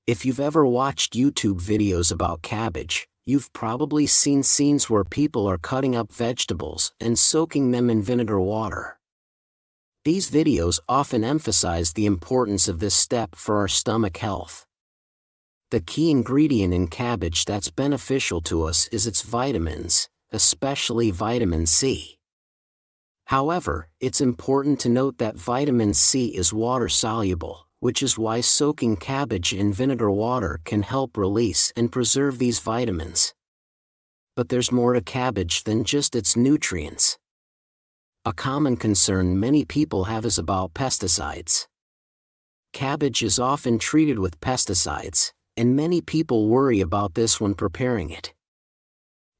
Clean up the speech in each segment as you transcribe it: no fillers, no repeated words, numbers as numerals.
If you've ever watched YouTube videos about cabbage, you've probably seen scenes where people are cutting up vegetables and soaking them in vinegar water. These videos often emphasize the importance of this step for our stomach health. The key ingredient in cabbage that's beneficial to us is its vitamins, especially vitamin C. However, it's important to note that vitamin C is water-soluble, which is why soaking cabbage in vinegar water can help release and preserve these vitamins. But there's more to cabbage than just its nutrients. A common concern many people have is about pesticides. Cabbage is often treated with pesticides, and many people worry about this when preparing it.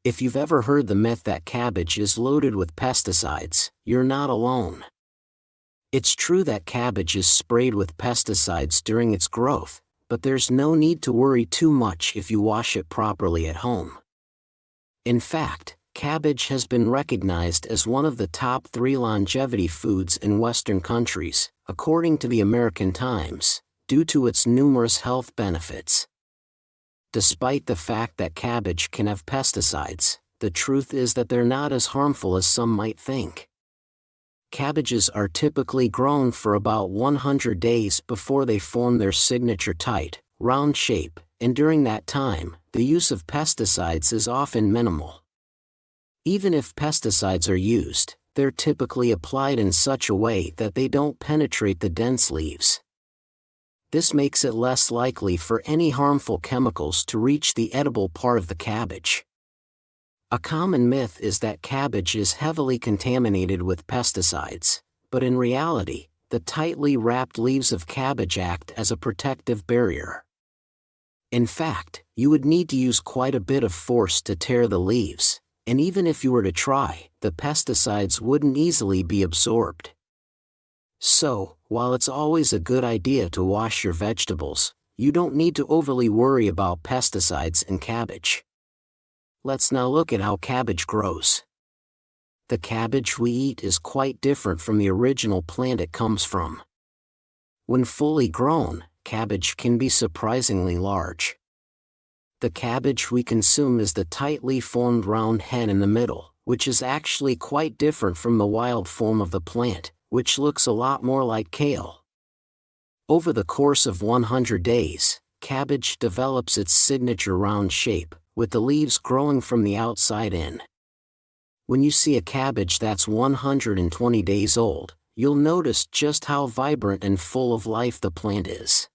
If you've ever heard the myth that cabbage is loaded with pesticides, you're not alone. It's true that cabbage is sprayed with pesticides during its growth, but there's no need to worry too much if you wash it properly at home. In fact, cabbage has been recognized as one of the top 3 longevity foods in Western countries, according to the American Times, due to its numerous health benefits. Despite the fact that cabbage can have pesticides, the truth is that they're not as harmful as some might think. Cabbages are typically grown for about 100 days before they form their signature tight, round shape, and during that time, the use of pesticides is often minimal. Even if pesticides are used, they're typically applied in such a way that they don't penetrate the dense leaves. This makes it less likely for any harmful chemicals to reach the edible part of the cabbage. A common myth is that cabbage is heavily contaminated with pesticides, but in reality, the tightly wrapped leaves of cabbage act as a protective barrier. In fact, you would need to use quite a bit of force to tear the leaves, and even if you were to try, the pesticides wouldn't easily be absorbed. So, while it's always a good idea to wash your vegetables, you don't need to overly worry about pesticides in cabbage. Let's now look at how cabbage grows. The cabbage we eat is quite different from the original plant it comes from. When fully grown, cabbage can be surprisingly large. The cabbage we consume is the tightly formed round head in the middle, which is actually quite different from the wild form of the plant, which looks a lot more like kale. Over the course of 100 days, cabbage develops its signature round shape, with the leaves growing from the outside in. When you see a cabbage that's 120 days old, you'll notice just how vibrant and full of life the plant is.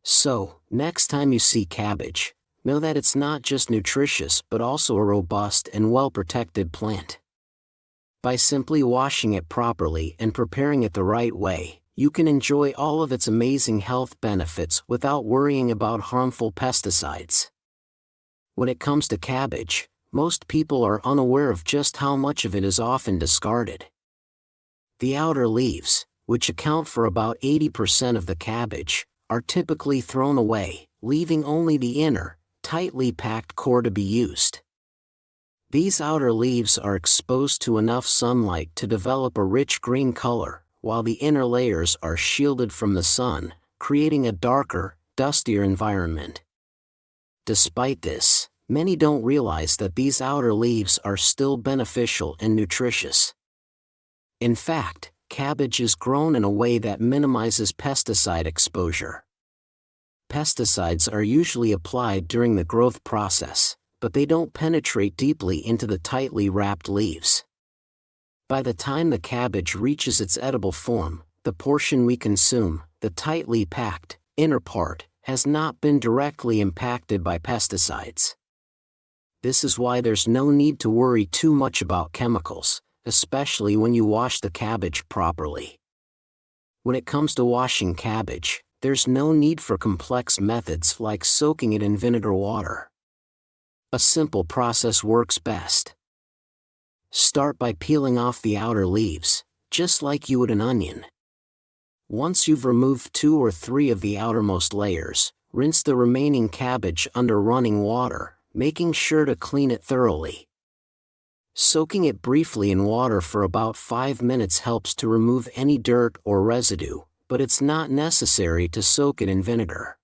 So, next time you see cabbage, know that it's not just nutritious but also a robust and well-protected plant. By simply washing it properly and preparing it the right way, you can enjoy all of its amazing health benefits without worrying about harmful pesticides. When it comes to cabbage, most people are unaware of just how much of it is often discarded. The outer leaves, which account for about 80% of the cabbage, are typically thrown away, leaving only the inner, tightly packed core to be used. These outer leaves are exposed to enough sunlight to develop a rich green color, while the inner layers are shielded from the sun, creating a darker, dustier environment. Despite this, many don't realize that these outer leaves are still beneficial and nutritious. In fact, cabbage is grown in a way that minimizes pesticide exposure. Pesticides are usually applied during the growth process, but they don't penetrate deeply into the tightly wrapped leaves. By the time the cabbage reaches its edible form, the portion we consume, the tightly packed, inner part, has not been directly impacted by pesticides. This is why there's no need to worry too much about chemicals, especially when you wash the cabbage properly. When it comes to washing cabbage, there's no need for complex methods like soaking it in vinegar water. A simple process works best. Start by peeling off the outer leaves, just like you would an onion. Once you've removed 2 or 3 of the outermost layers, rinse the remaining cabbage under running water, making sure to clean it thoroughly. Soaking it briefly in water for about 5 minutes helps to remove any dirt or residue, but it's not necessary to soak it in vinegar.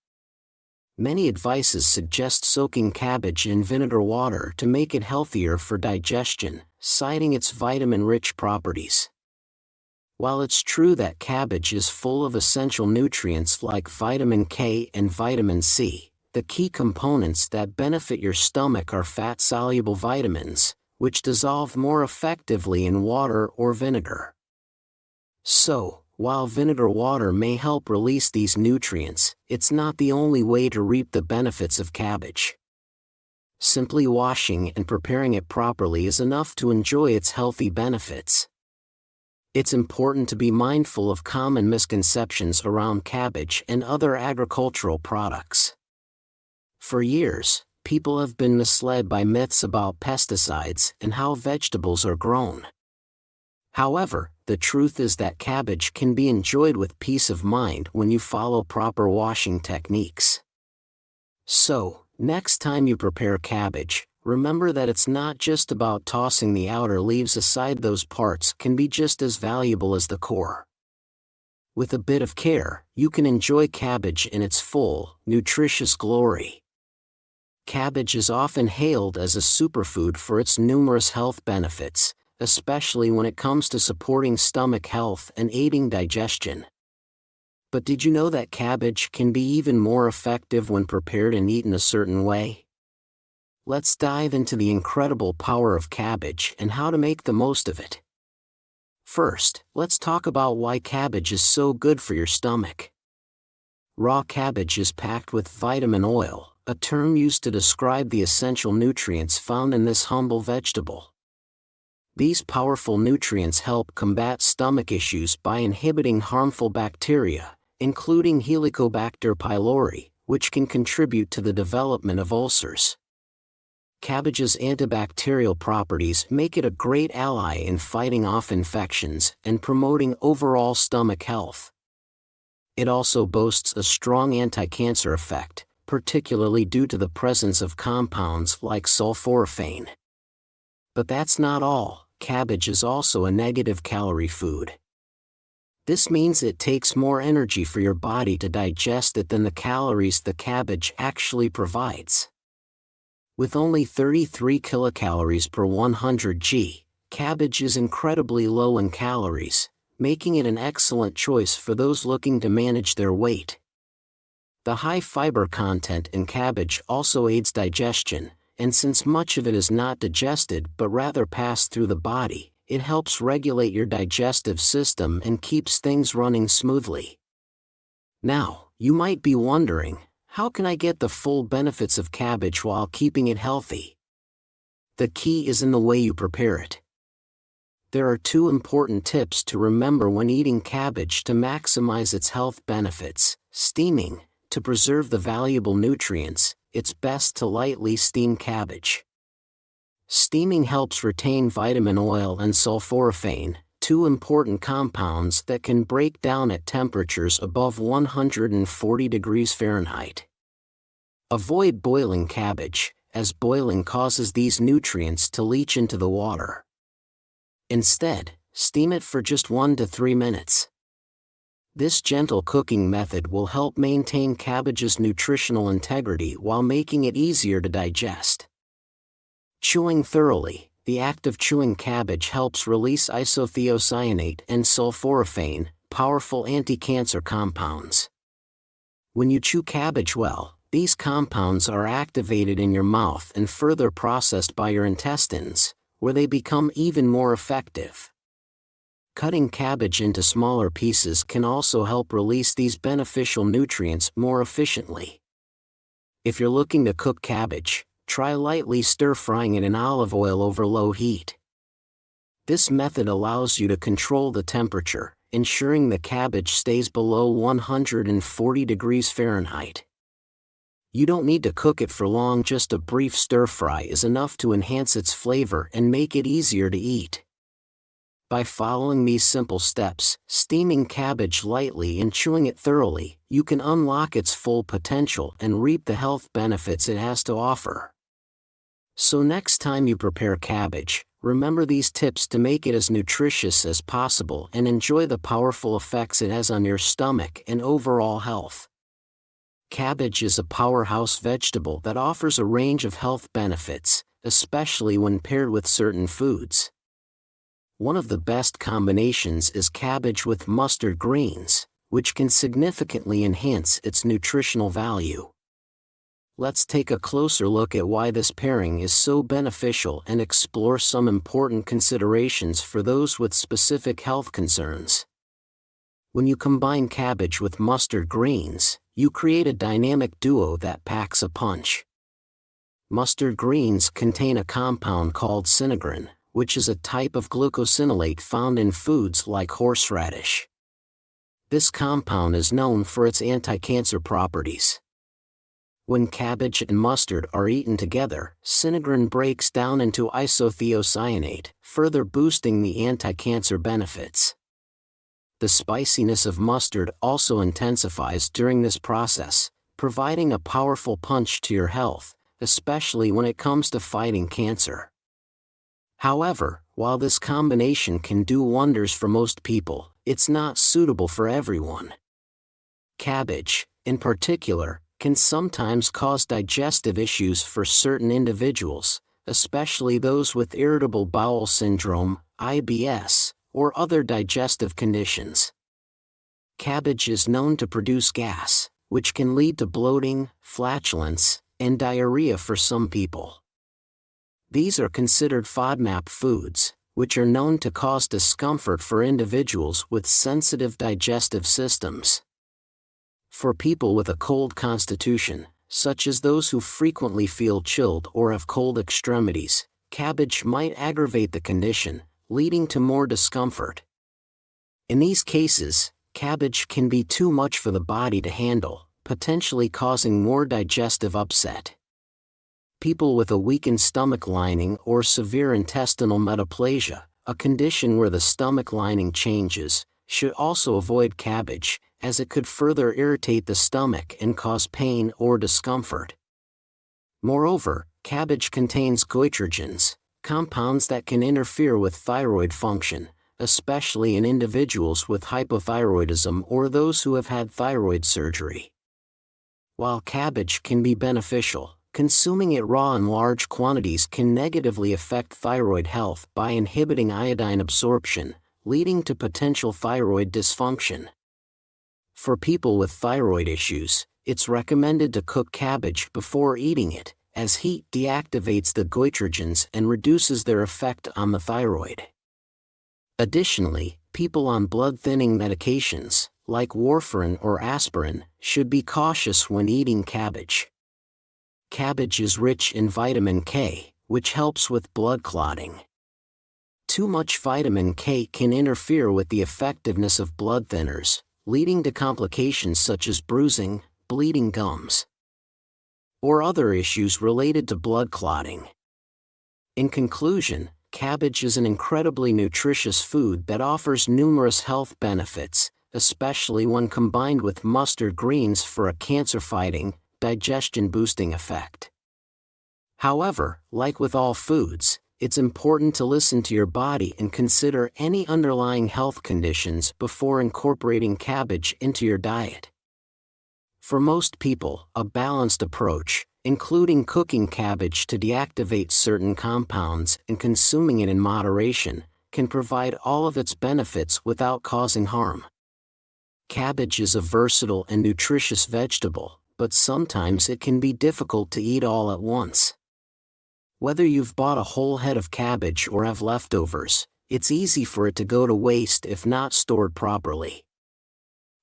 Many advices suggest soaking cabbage in vinegar water to make it healthier for digestion, citing its vitamin-rich properties. While it's true that cabbage is full of essential nutrients like vitamin K and vitamin C, the key components that benefit your stomach are fat-soluble vitamins, which dissolve more effectively in water or vinegar. So, while vinegar water may help release these nutrients, it's not the only way to reap the benefits of cabbage. Simply washing and preparing it properly is enough to enjoy its healthy benefits. It's important to be mindful of common misconceptions around cabbage and other agricultural products. For years, people have been misled by myths about pesticides and how vegetables are grown. However, the truth is that cabbage can be enjoyed with peace of mind when you follow proper washing techniques. So, next time you prepare cabbage, remember that it's not just about tossing the outer leaves aside. Those parts can be just as valuable as the core. With a bit of care, you can enjoy cabbage in its full, nutritious glory. Cabbage is often hailed as a superfood for its numerous health benefits, especially when it comes to supporting stomach health and aiding digestion. But did you know that cabbage can be even more effective when prepared and eaten a certain way? Let's dive into the incredible power of cabbage and how to make the most of it. First, let's talk about why cabbage is so good for your stomach. Raw cabbage is packed with vitamin oil, a term used to describe the essential nutrients found in this humble vegetable. These powerful nutrients help combat stomach issues by inhibiting harmful bacteria, including Helicobacter pylori, which can contribute to the development of ulcers. Cabbage's antibacterial properties make it a great ally in fighting off infections and promoting overall stomach health. It also boasts a strong anti-cancer effect, particularly due to the presence of compounds like sulforaphane. But that's not all. Cabbage is also a negative calorie food. This means it takes more energy for your body to digest it than the calories the cabbage actually provides. With only 33 kilocalories per 100 g, cabbage is incredibly low in calories, making it an excellent choice for those looking to manage their weight. The high fiber content in cabbage also aids digestion, and since much of it is not digested but rather passed through the body, it helps regulate your digestive system and keeps things running smoothly. Now, you might be wondering, how can I get the full benefits of cabbage while keeping it healthy? The key is in the way you prepare it. There are two important tips to remember when eating cabbage to maximize its health benefits. Steaming. To preserve the valuable nutrients, it's best to lightly steam cabbage. Steaming helps retain vitamin oil and sulforaphane, two important compounds that can break down at temperatures above 140 degrees Fahrenheit. Avoid boiling cabbage, as boiling causes these nutrients to leach into the water. Instead, steam it for just 1 to 3 minutes. This gentle cooking method will help maintain cabbage's nutritional integrity while making it easier to digest. Chewing thoroughly. The act of chewing cabbage helps release isothiocyanate and sulforaphane, powerful anti-cancer compounds. When you chew cabbage well, these compounds are activated in your mouth and further processed by your intestines, where they become even more effective. Cutting cabbage into smaller pieces can also help release these beneficial nutrients more efficiently. If you're looking to cook cabbage, try lightly stir-frying it in olive oil over low heat. This method allows you to control the temperature, ensuring the cabbage stays below 140 degrees Fahrenheit. You don't need to cook it for long, just a brief stir-fry is enough to enhance its flavor and make it easier to eat. By following these simple steps, steaming cabbage lightly and chewing it thoroughly, you can unlock its full potential and reap the health benefits it has to offer. So next time you prepare cabbage, remember these tips to make it as nutritious as possible and enjoy the powerful effects it has on your stomach and overall health. Cabbage is a powerhouse vegetable that offers a range of health benefits, especially when paired with certain foods. One of the best combinations is cabbage with mustard greens, which can significantly enhance its nutritional value. Let's take a closer look at why this pairing is so beneficial and explore some important considerations for those with specific health concerns. When you combine cabbage with mustard greens, you create a dynamic duo that packs a punch. Mustard greens contain a compound called sinigrin, which is a type of glucosinolate found in foods like horseradish. This compound is known for its anti-cancer properties. When cabbage and mustard are eaten together, sinigrin breaks down into isothiocyanate, further boosting the anti-cancer benefits. The spiciness of mustard also intensifies during this process, providing a powerful punch to your health, especially when it comes to fighting cancer. However, while this combination can do wonders for most people, it's not suitable for everyone. Cabbage, in particular, can sometimes cause digestive issues for certain individuals, especially those with irritable bowel syndrome, IBS, or other digestive conditions. Cabbage is known to produce gas, which can lead to bloating, flatulence, and diarrhea for some people. These are considered FODMAP foods, which are known to cause discomfort for individuals with sensitive digestive systems. For people with a cold constitution, such as those who frequently feel chilled or have cold extremities, cabbage might aggravate the condition, leading to more discomfort. In these cases, cabbage can be too much for the body to handle, potentially causing more digestive upset. People with a weakened stomach lining or severe intestinal metaplasia, a condition where the stomach lining changes, should also avoid cabbage, as it could further irritate the stomach and cause pain or discomfort. Moreover, cabbage contains goitrogens, compounds that can interfere with thyroid function, especially in individuals with hypothyroidism or those who have had thyroid surgery. While cabbage can be beneficial, consuming it raw in large quantities can negatively affect thyroid health by inhibiting iodine absorption, leading to potential thyroid dysfunction. For people with thyroid issues, it's recommended to cook cabbage before eating it, as heat deactivates the goitrogens and reduces their effect on the thyroid. Additionally, people on blood-thinning medications, like warfarin or aspirin, should be cautious when eating cabbage. Cabbage is rich in vitamin K, which helps with blood clotting. Too much vitamin K can interfere with the effectiveness of blood thinners, leading to complications such as bruising, bleeding gums, or other issues related to blood clotting. In conclusion, cabbage is an incredibly nutritious food that offers numerous health benefits, especially when combined with mustard greens for a cancer-fighting, digestion-boosting effect. However, like with all foods, it's important to listen to your body and consider any underlying health conditions before incorporating cabbage into your diet. For most people, a balanced approach, including cooking cabbage to deactivate certain compounds and consuming it in moderation, can provide all of its benefits without causing harm. Cabbage is a versatile and nutritious vegetable, but sometimes it can be difficult to eat all at once. Whether you've bought a whole head of cabbage or have leftovers, it's easy for it to go to waste if not stored properly.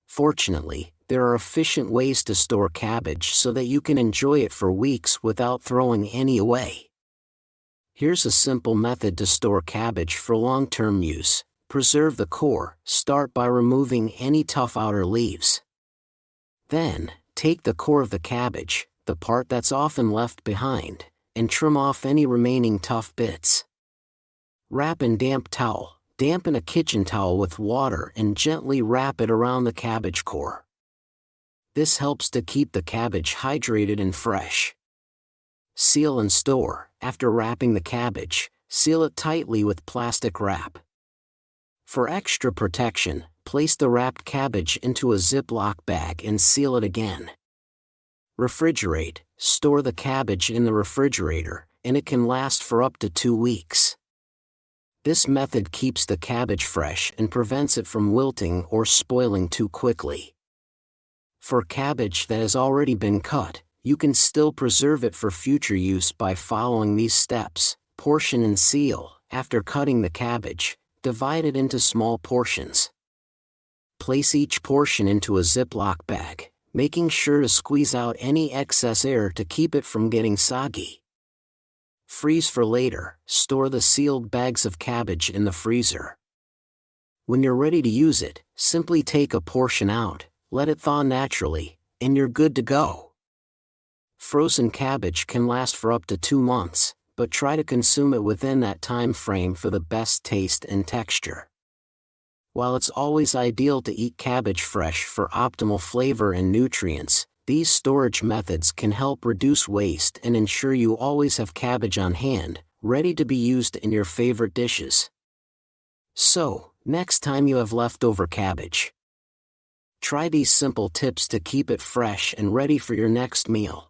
Fortunately, there are efficient ways to store cabbage so that you can enjoy it for weeks without throwing any away. Here's a simple method to store cabbage for long-term use. Preserve the core. Start by removing any tough outer leaves. Then, take the core of the cabbage, the part that's often left behind, and trim off any remaining tough bits. Wrap in damp towel. Dampen a kitchen towel with water and gently wrap it around the cabbage core. This helps to keep the cabbage hydrated and fresh. Seal and store. After wrapping the cabbage, seal it tightly with plastic wrap. For extra protection, place the wrapped cabbage into a Ziploc bag and seal it again. Refrigerate. Store the cabbage in the refrigerator, and it can last for up to 2 weeks. This method keeps the cabbage fresh and prevents it from wilting or spoiling too quickly. For cabbage that has already been cut, you can still preserve it for future use by following these steps. Portion and seal. After cutting the cabbage, divide it into small portions. Place each portion into a Ziploc bag, making sure to squeeze out any excess air to keep it from getting soggy. Freeze for later. Store the sealed bags of cabbage in the freezer. When you're ready to use it, simply take a portion out, let it thaw naturally, and you're good to go. Frozen cabbage can last for up to 2 months, but try to consume it within that time frame for the best taste and texture. While it's always ideal to eat cabbage fresh for optimal flavor and nutrients, these storage methods can help reduce waste and ensure you always have cabbage on hand, ready to be used in your favorite dishes. So, next time you have leftover cabbage, try these simple tips to keep it fresh and ready for your next meal.